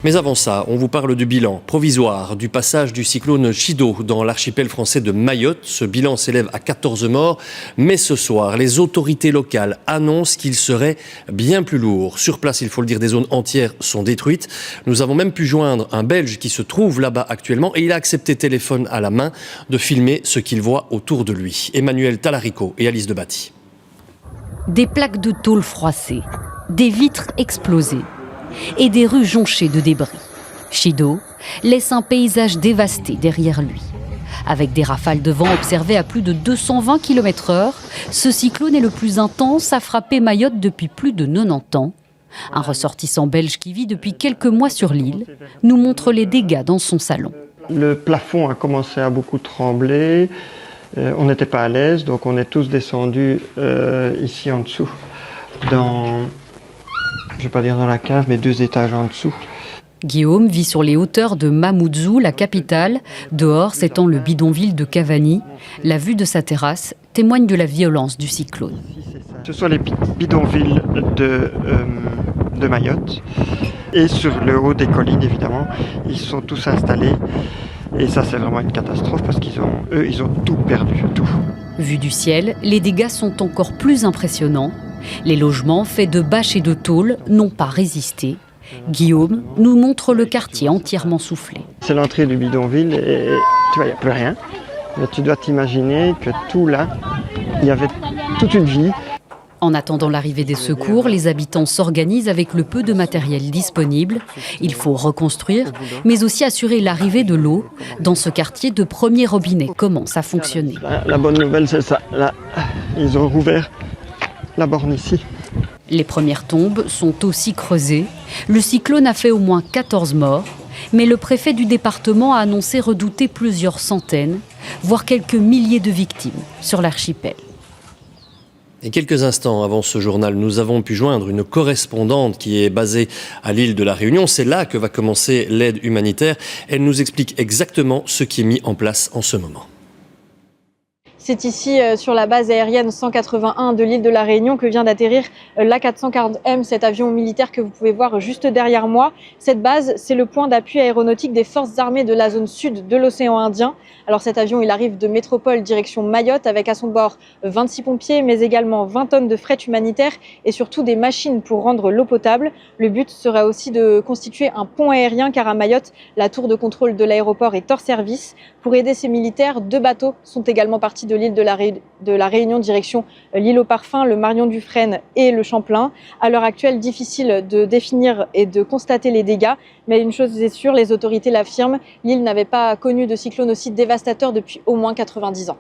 Mais avant ça, on vous parle du bilan provisoire du passage du cyclone Chido dans l'archipel français de Mayotte. Ce bilan s'élève à 14 morts. Mais ce soir, les autorités locales annoncent qu'il serait bien plus lourd. Sur place, il faut le dire, des zones entières sont détruites. Nous avons même pu joindre un Belge qui se trouve là-bas actuellement et il a accepté, téléphone à la main, de filmer ce qu'il voit autour de lui. Emmanuel Talarico et Alice Debatty. Des plaques de tôle froissées, des vitres explosées et des rues jonchées de débris. Chido laisse un paysage dévasté derrière lui. Avec des rafales de vent observées à plus de 220 km/h, ce cyclone est le plus intense à frapper Mayotte depuis plus de 90 ans. Un ressortissant belge qui vit depuis quelques mois sur l'île nous montre les dégâts dans son salon. Le plafond a commencé à beaucoup trembler, on n'était pas à l'aise, donc on est tous descendus ici en dessous, je ne vais pas dire dans la cave, mais 2 étages en dessous. Guillaume vit sur les hauteurs de Mamoudzou, la capitale. Dehors s'étend le bidonville de Cavani. La vue de sa terrasse témoigne de la violence du cyclone. Ce sont les bidonvilles de Mayotte. Et sur le haut des collines, évidemment, ils sont tous installés. Et ça, c'est vraiment une catastrophe parce qu'ils ont tout perdu, tout. Vu du ciel, les dégâts sont encore plus impressionnants. Les logements faits de bâches et de tôle n'ont pas résisté. Guillaume nous montre le quartier entièrement soufflé. C'est l'entrée du bidonville et tu vois, il n'y a plus rien. Mais tu dois t'imaginer que tout là, il y avait toute une vie. En attendant l'arrivée des secours, les habitants s'organisent avec le peu de matériel disponible. Il faut reconstruire, mais aussi assurer l'arrivée de l'eau. Dans ce quartier, de premiers robinets commencent à fonctionner. La bonne nouvelle, c'est ça. Là, ils ont rouvert la borne ici. Les premières tombes sont aussi creusées. Le cyclone a fait au moins 14 morts, mais le préfet du département a annoncé redouter plusieurs centaines, voire quelques milliers de victimes sur l'archipel. Et quelques instants avant ce journal, nous avons pu joindre une correspondante qui est basée à l'île de la Réunion. C'est là que va commencer l'aide humanitaire. Elle nous explique exactement ce qui est mis en place en ce moment. C'est ici, sur la base aérienne 181 de l'île de la Réunion, que vient d'atterrir l'A440M, cet avion militaire que vous pouvez voir juste derrière moi. Cette base, c'est le point d'appui aéronautique des forces armées de la zone sud de l'océan Indien. Alors cet avion, il arrive de métropole direction Mayotte, avec à son bord 26 pompiers, mais également 20 tonnes de fret humanitaire et surtout des machines pour rendre l'eau potable. Le but sera aussi de constituer un pont aérien, car à Mayotte, la tour de contrôle de l'aéroport est hors service. Pour aider ces militaires, 2 bateaux sont également partis de l'île de la Réunion direction l'île aux Parfums, le Marion Dufresne et le Champlain. À l'heure actuelle, difficile de définir et de constater les dégâts, mais une chose est sûre, les autorités l'affirment, l'île n'avait pas connu de cyclone aussi dévastateur depuis au moins 90 ans.